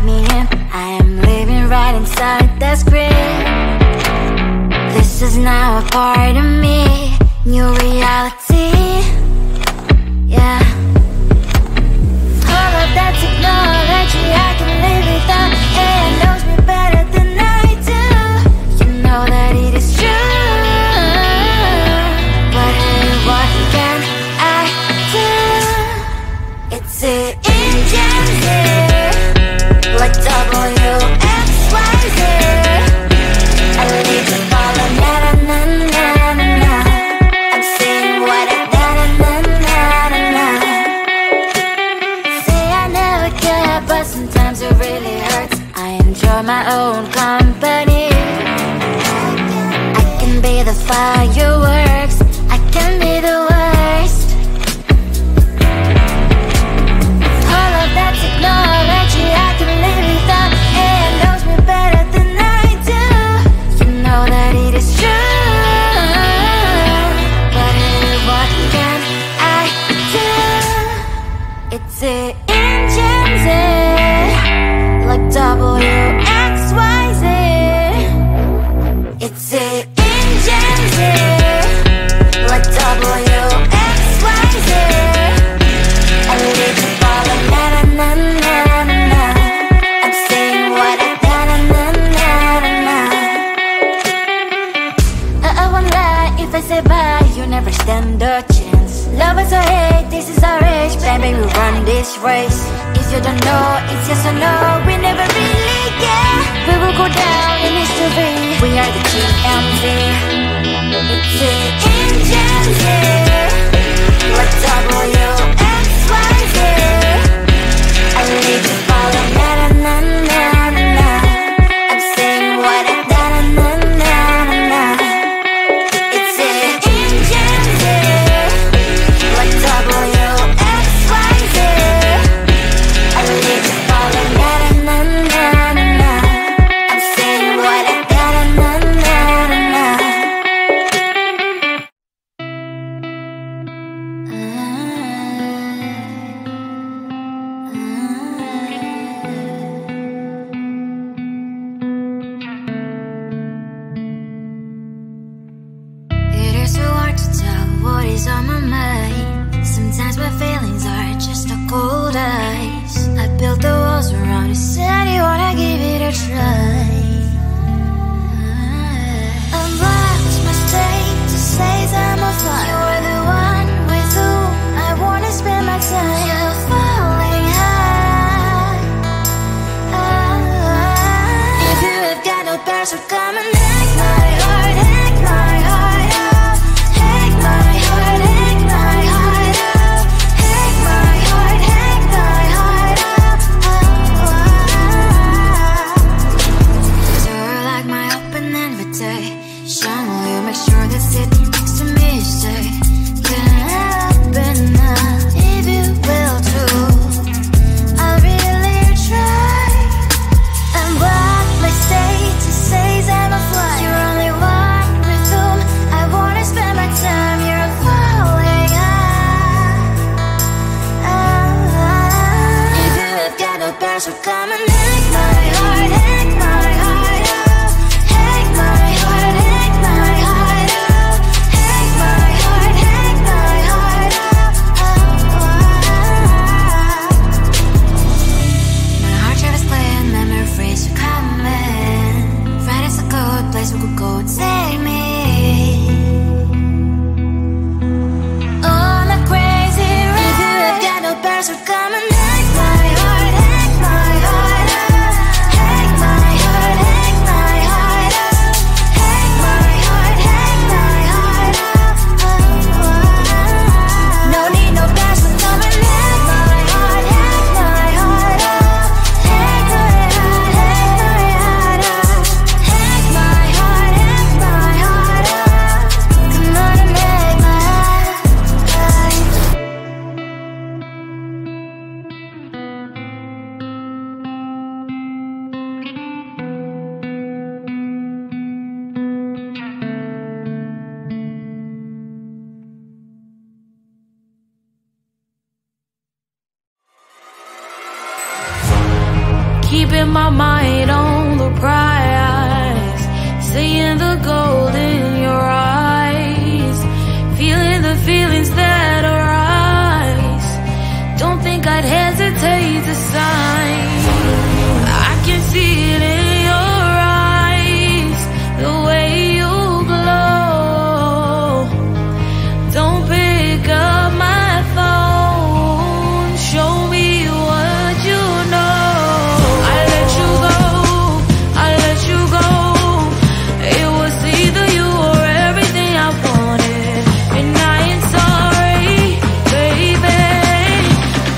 write me in. I am living right inside the script. This is now a part of me, new reality. Yeah. All of that technology I can live without. AI knows me better than I do. You know that it is true. But hey, what can I do? It's the engine here, like WXYZ. I need to follow na na na na na na. I'm saying what I na na na na na na. Say I never care, but sometimes it really hurts. I enjoy my own company. I can be the fireworks, I can be the worst. All of that technology I can live without. AI knows me better than I do. You know that it is true. But hey, what can I do? It's the engines, like WXYZ. It's the engines, like WXYZ. I live to follow na na na na na na. I'm saying what I na na na na na na. I won't lie if I say bye, you never stand a chance. Love is or hate, this is our age. Baby, we run this race. If you don't know, it's yes or no. We never really get. We will go down in history. We are the GMZ. It's the engines here, like WXYZ. I need to follow na na na na na na. I'm saying what I na na na na na na. It's the engines here, like WXYZ. I need to follow na na na na na na. I'm saying what I na na na na na na. It is so hard to tell what is on my mind. Sometimes my feelings are just a cold ice. I built the walls around you, said you wanna give it a try. I'm lost, my state to say I'm a fly. You're the one with whom I wanna spend my time. You're falling high. If you have got no past, so come and hack my heart, hack my heart up. Hack my heart, hack my heart up. Hack my heart, hack my heart up. You're like my open invitation. Will you make sure that sitting next to me is safe? Can I open up if you will too? I'll really try. And what my state to say I'm a fly. You're only one with whom I wanna spend my time. You're falling high. If you have got no past, so come and hack my heart, hack my heart up. Hack my heart, hack my heart up. Hack my heart, my mind on the prize, seeing the gold in your eyes, feeling the feelings that arise. Don't think I'd hesitate to sign. I can see it in your eyes, the way you glow. Don't pick up my phone, show me what you know. I let you go, I let you go. It was either you or everything I wanted, and I ain't sorry, baby.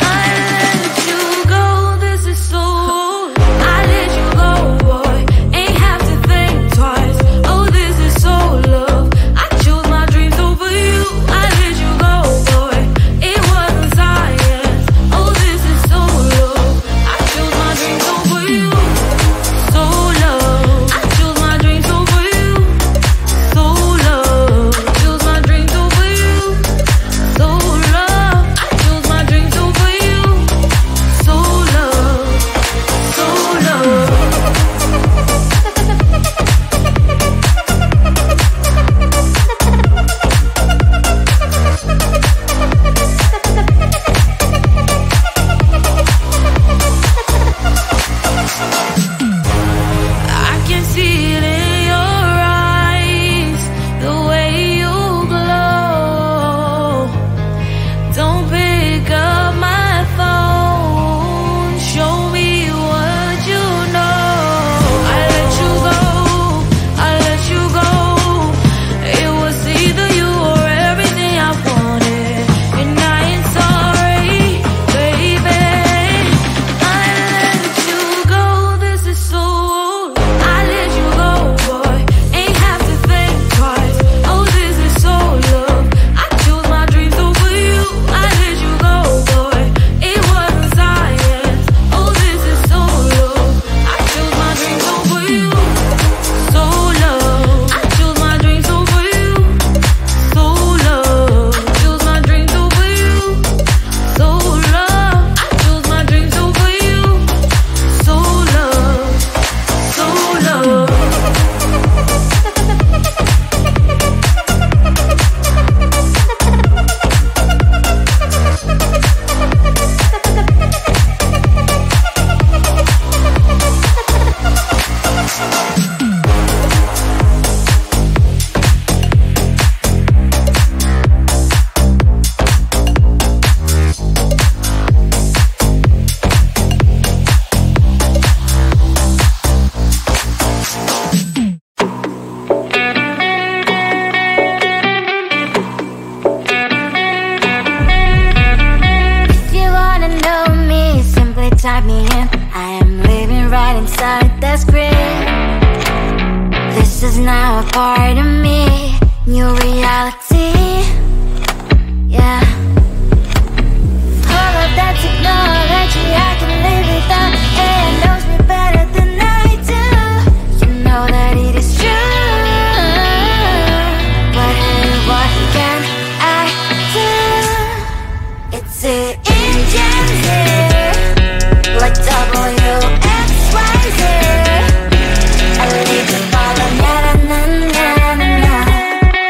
I let you go, this is so. I let you go, boy, ain't have to think twice. Oh, this is so love. I chose my dreams over you. I let you go, boy, it wasn't science. Oh, this is so love. I chose my dreams over you. So love. I chose my dreams over you. So love. Chose my dreams over you. So love. I chose my dreams over you. So love. So love. I can see it in your eyes, the way you glow. Don't pick up my phone, show me what you know. I let you go, I let you go. It was either you or everything I wanted, and I ain't sorry, baby. I let you go, this is so. I let you go, boy, ain't have to think twice. Oh, this is so love. I chose my dreams over you. I let you go, boy, it wasn't science. Oh, this is so love. I chose my dreams over you. So love. I chose my dreams over you. So love. Chose my dreams over you. So love. I chose my dreams over you. So love. So love. If you wanna know me, simply type me in. I am living right inside that screen. This is now a part of me, new reality. Yeah. All of that technology I can live without. It knows me better than I do. You know that it is true. But hey, what can I do? It's the engines here, like WXYZ. I leave you falling, na na na na na na.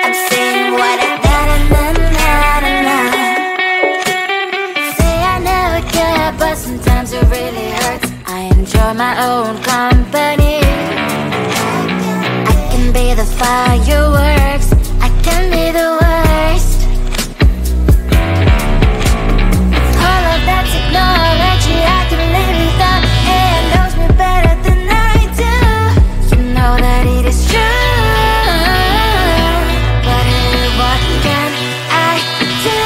I'm saying what I na na na na na na. Say I never care, but sometimes it really hurts. I enjoy my own company. I can be the fireworks, I can be the worst. All of that technology I can live without. It knows me better than I do. You know that it is true. But hey, what can I do?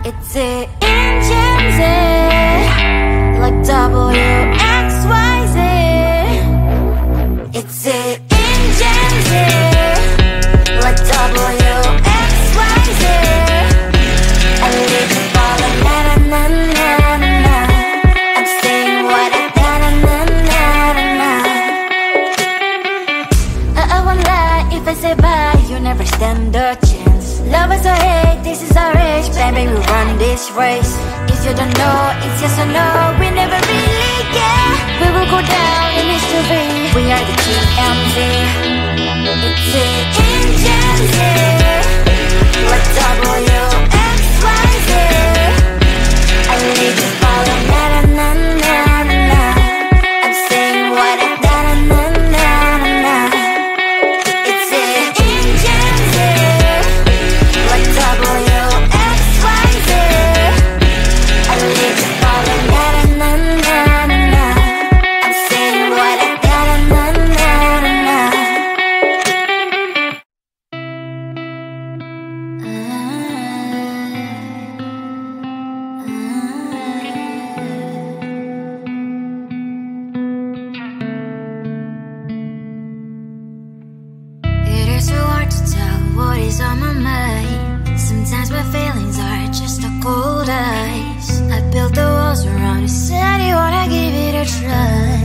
It's the engines, like WXYZ. It's the engines, like WXYZ. I live you falling, na na na na na na. I'm saying what I na na na na na na. I won't lie if I say bye, you never stand a chance. Love us or hate, this is our age. Baby, we run this race. If you don't know, it's yes or no. We never really care. We will go down in history. We are the GMZ. It's the engines here. What WXYZ. I need to follow na na na na na. I'm saying what I na na na na na. It's the engines here. What WXYZ. I need to follow na na na na na. I'm saying what I na na na na na. It is so hard to tell what is on my mind. Sometimes my feelings are just a cold ice. I built the walls around you, said you wanna give it a try.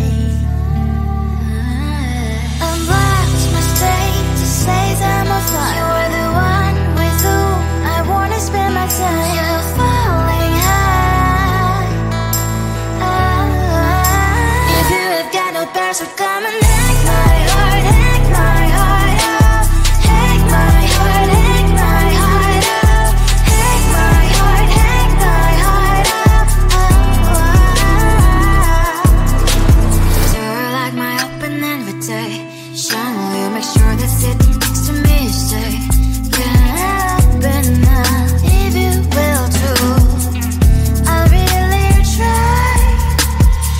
Unlocked my state to say I'm a fly. You are the one with whom I wanna spend my time. You're falling high. If you have got no password, come and hack my heart, hack my heart out. Hack my heart, hack my heart out. Hack my heart, hack my heart out. You're like my open invitation. Will you make sure that sitting next to me is safe? Can't open up if you will too. I'll really try.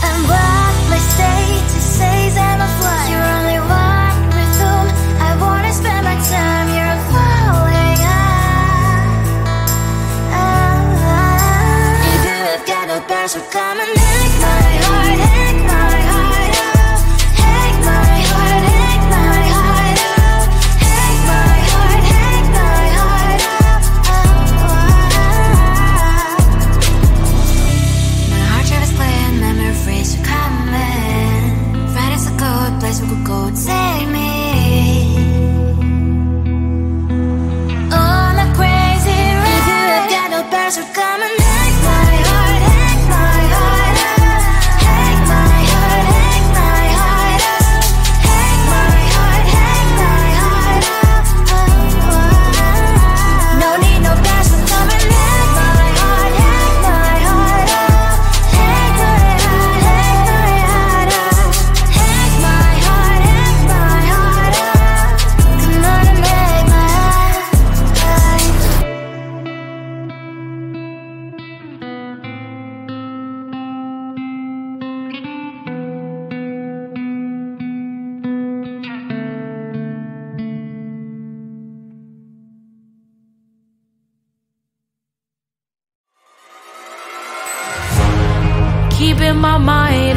And what my status says I'm a fly. You're only one with whom I wanna spend my time. You're falling high. If you have got no password, come and hack my heart, hack my heart out. Hack my heart, hack my heart out. Hack my heart, hack my heart out. My heart travels clear, memories are coming. Right as a good place we could go and take me. On a crazy ride. If you have got no password, come and hack my heart, hack my heart out. Hack my heart, hack my heart out. Hack my heart, hack my heart out. No need no password, come and hack my heart, hack my heart out. Hack my heart, hack my heart out. Hack my heart, hack my heart out. Come on and make my heart. Keeping my mind